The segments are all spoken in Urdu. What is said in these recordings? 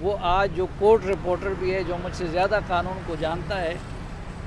وہ آج جو کورٹ رپورٹر بھی ہے جو مجھ سے زیادہ قانون کو جانتا ہے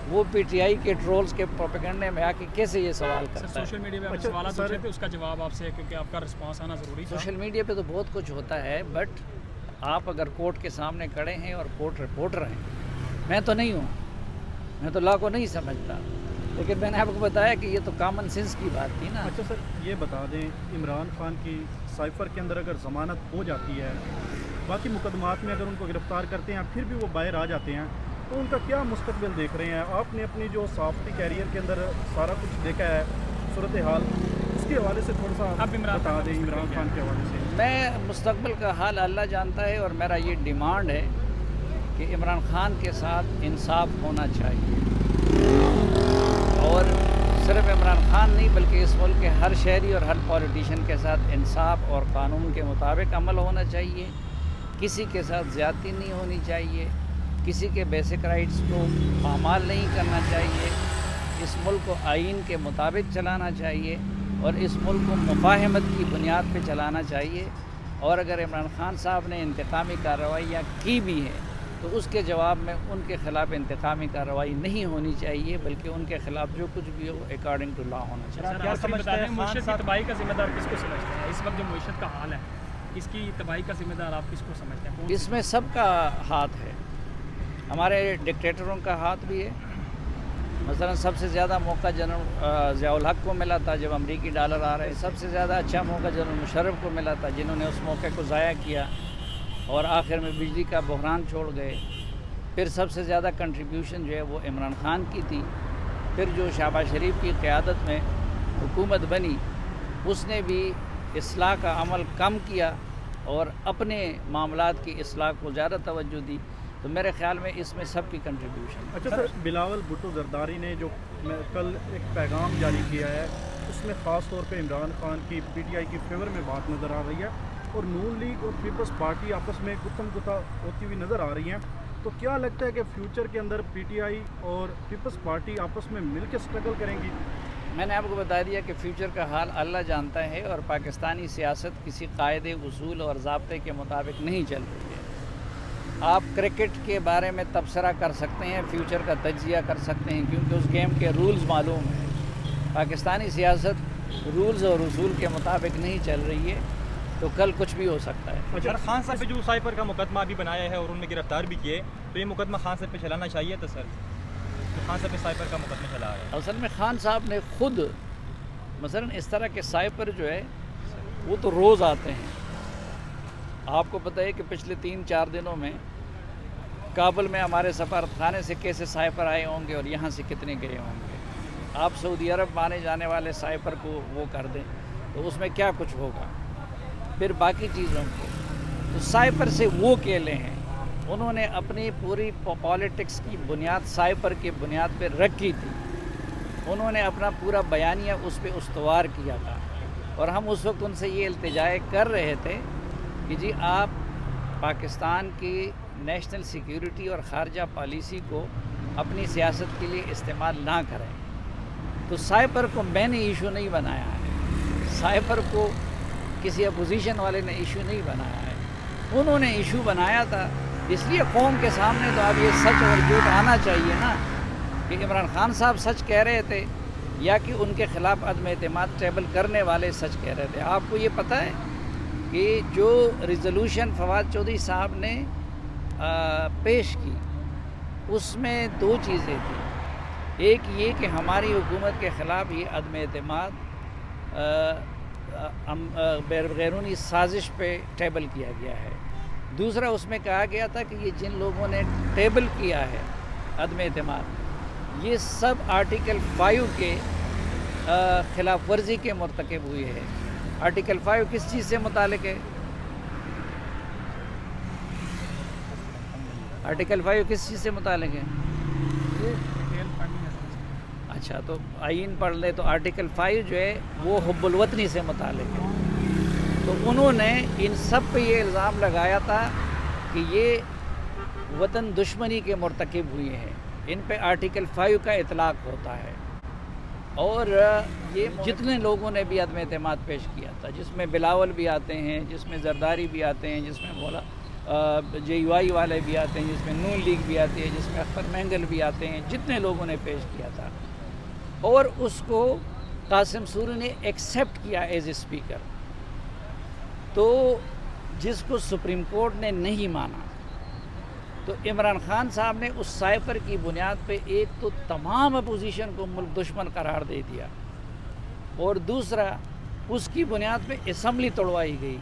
وہ پی ٹی آئی کے ٹرولز کے پروپیگنڈے میں آ کے کیسے یہ سوال سر کرتا ہے. سوشل میڈیا پہ آپ سوالات پوچھ رہے تھے، اس کا جواب آپ سے کیونکہ آپ کا رسپانس آنا ضروری تھا. سوشل میڈیا پہ تو بہت کچھ ہوتا ہے، بٹ آپ اگر کورٹ کے سامنے کھڑے ہیں اور کورٹ رپورٹر ہیں، میں تو نہیں ہوں، میں تو لا کو نہیں سمجھتا، لیکن میں نے آپ کو بتایا کہ یہ تو کامن سینس کی بات تھی نا. اچھا سر یہ بتا دیں، عمران خان کی سائفر کے اندر اگر ضمانت ہو جاتی ہے، باقی مقدمات میں اگر ان کو گرفتار کرتے ہیں پھر بھی وہ باہر آ جاتے ہیں، تو ان کا کیا مستقبل دیکھ رہے ہیں؟ آپ نے اپنی جو صحافتی کیریئر کے اندر سارا کچھ دیکھا ہے، صورتحال اس کے حوالے سے تھوڑا سا اب عمران بتا دیں. عمران خان کے حوالے سے میں مستقبل کا حال اللہ جانتا ہے، اور میرا یہ ڈیمانڈ ہے کہ عمران خان کے ساتھ انصاف ہونا چاہیے، اور صرف عمران خان نہیں بلکہ اس ملک کے ہر شہری اور ہر پولیٹیشین کے ساتھ انصاف اور قانون کے مطابق عمل ہونا چاہیے. کسی کے ساتھ زیادتی نہیں ہونی چاہیے، کسی کے بیسک رائٹس کو پامال نہیں کرنا چاہیے. اس ملک کو آئین کے مطابق چلانا چاہیے اور اس ملک کو مفاہمت کی بنیاد پہ چلانا چاہیے. اور اگر عمران خان صاحب نے انتقامی کارروائیاں کی بھی ہیں تو اس کے جواب میں ان کے خلاف انتقامی کارروائی نہیں ہونی چاہیے، بلکہ ان کے خلاف جو کچھ بھی ہو اکارڈنگ ٹو لا ہونا چاہیے. سر آپ بتا دیں معیشت کی تباہی کا ذمہ دار کس کو سمجھتے ہیں؟ اس وقت جو معیشت کا حال ہے اس کی تباہی کا ذمہ دار آپ کس کو سمجھتے ہیں؟ اس میں سب کا ہاتھ ہے، ہمارے ڈکٹیٹروں کا ہاتھ بھی ہے. مثلا سب سے زیادہ موقع جنرل ضیاء الحق کو ملا تھا جب امریکی ڈالر آ رہے. سب سے زیادہ اچھا موقع جنرل مشرف کو ملا تھا جنہوں نے اس موقع کو ضائع کیا اور آخر میں بجلی کا بحران چھوڑ گئے. پھر سب سے زیادہ کنٹریبیوشن جو ہے وہ عمران خان کی تھی. پھر جو شہباز شریف کی قیادت میں حکومت بنی اس نے بھی اصلاح کا عمل کم کیا اور اپنے معاملات کی اصلاح کو زیادہ توجہ دی. تو میرے خیال میں اس میں سب کی کنٹریبیوشن. اچھا سر بلاول بھٹو زرداری نے جو کل ایک پیغام جاری کیا ہے اس میں خاص طور پہ عمران خان کی پی ٹی آئی کی فیور میں بات نظر آ رہی ہے اور نون لیگ اور پیپلز پارٹی آپس میں گتم گتا ہوتی ہوئی نظر آ رہی ہیں. تو کیا لگتا ہے کہ فیوچر کے اندر پی ٹی آئی اور پیپلز پارٹی آپس میں مل کے اسٹرگل کریں گی؟ میں نے آپ کو بتا دیا کہ فیوچر کا حال اللہ جانتا ہے اور پاکستانی سیاست کسی قاعدے اصول اور ضابطے کے مطابق نہیں چل رہی ہے. آپ کرکٹ کے بارے میں تبصرہ کر سکتے ہیں، فیوچر کا تجزیہ کر سکتے ہیں کیونکہ اس گیم کے رولز معلوم ہیں. پاکستانی سیاست رولز اور اصول کے مطابق نہیں چل رہی ہے تو کل کچھ بھی ہو سکتا ہے. سر خان صاحب پہ جو سائفر کا مقدمہ بھی بنایا ہے اور ان میں گرفتار بھی کیے، تو یہ مقدمہ خان صاحب پہ چلانا چاہیے تھا سر. خان صاحب پہ سائفر کا مقدمہ چلا ہے. اصل میں خان صاحب نے خود مثلا اس طرح کے سائفر جو ہے وہ تو روز آتے ہیں. آپ کو پتہ ہے کہ پچھلے 3-4 دنوں میں کابل میں ہمارے سفارت خانے سے کیسے سائفر آئے ہوں گے اور یہاں سے کتنے گئے ہوں گے. آپ سعودی عرب مانے جانے والے سائفر کو وہ کر دیں تو اس میں کیا کچھ ہوگا. پھر باقی چیزوں کو تو سائفر سے وہ کیلے ہیں. انہوں نے اپنی پوری پالیٹکس کی بنیاد سائفر کی بنیاد پہ رکھی تھی. انہوں نے اپنا پورا بیانیہ اس پہ استوار کیا تھا اور ہم اس وقت ان سے یہ التجا کر رہے تھے کہ جی آپ پاکستان کی نیشنل سیکیورٹی اور خارجہ پالیسی کو اپنی سیاست کے لیے استعمال نہ کریں. تو سائفر کو میں نے ایشو نہیں بنایا ہے، سائفر کو کسی اپوزیشن والے نے ایشو نہیں بنایا ہے، انہوں نے ایشو بنایا تھا. اس لیے قوم کے سامنے تو اب یہ سچ اور جھوٹ آنا چاہیے نا کہ عمران خان صاحب سچ کہہ رہے تھے یا کہ ان کے خلاف عدم اعتماد ٹریبل کرنے والے سچ کہہ رہے تھے. آپ کو یہ پتہ ہے کہ جو ریزولوشن فواد چودھری صاحب نے پیش کی اس میں 2 چیزیں تھیں. ایک یہ کہ ہماری حکومت کے خلاف یہ عدم اعتماد بیرونی سازش پہ ٹیبل کیا گیا ہے. دوسرا اس میں کہا گیا تھا کہ یہ جن لوگوں نے ٹیبل کیا ہے عدم اعتماد یہ سب آرٹیکل 5 کے خلاف ورزی کے مرتکب ہوئے ہیں. آرٹیکل 5 کس چیز سے متعلق ہے؟ آرٹیکل 5 کس چیز سے متعلق ہے؟ اچھا تو آئین پڑھ لیں تو آرٹیکل 5 جو ہے وہ حب الوطنی سے متعلق ہے. تو انہوں نے ان سب پہ یہ الزام لگایا تھا کہ یہ وطن دشمنی کے مرتکب ہوئے ہیں. ان پہ آرٹیکل 5 کا اطلاق ہوتا ہے. اور یہ جتنے لوگوں نے بھی عدم اعتماد پیش کیا تھا جس میں بلاول بھی آتے ہیں، جس میں زرداری بھی آتے ہیں، جس میں JUI والے بھی آتے ہیں، جس میں نون لیگ بھی آتی ہے، جس میں اختر مینگل بھی آتے ہیں، جتنے لوگوں نے پیش کیا تھا، اور اس کو قاسم سوری نے ایکسیپٹ کیا ایز اے اسپیکر. تو جس کو سپریم کورٹ نے نہیں مانا، تو عمران خان صاحب نے اس سائفر کی بنیاد پہ ایک تو تمام اپوزیشن کو ملک دشمن قرار دے دیا، اور دوسرا اس کی بنیاد پہ اسمبلی توڑوائی گئی.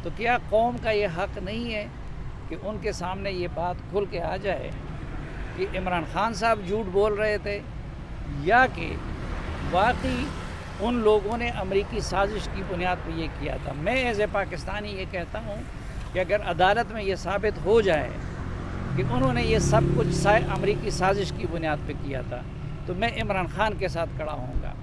تو کیا قوم کا یہ حق نہیں ہے کہ ان کے سامنے یہ بات کھل کے آ جائے کہ عمران خان صاحب جھوٹ بول رہے تھے، یا کہ واقعی ان لوگوں نے امریکی سازش کی بنیاد پہ یہ کیا تھا؟ میں ایز اے پاکستانی یہ کہتا ہوں کہ اگر عدالت میں یہ ثابت ہو جائے کہ انہوں نے یہ سب کچھ امریکی سازش کی بنیاد پہ کیا تھا، تو میں عمران خان کے ساتھ کھڑا ہوں گا.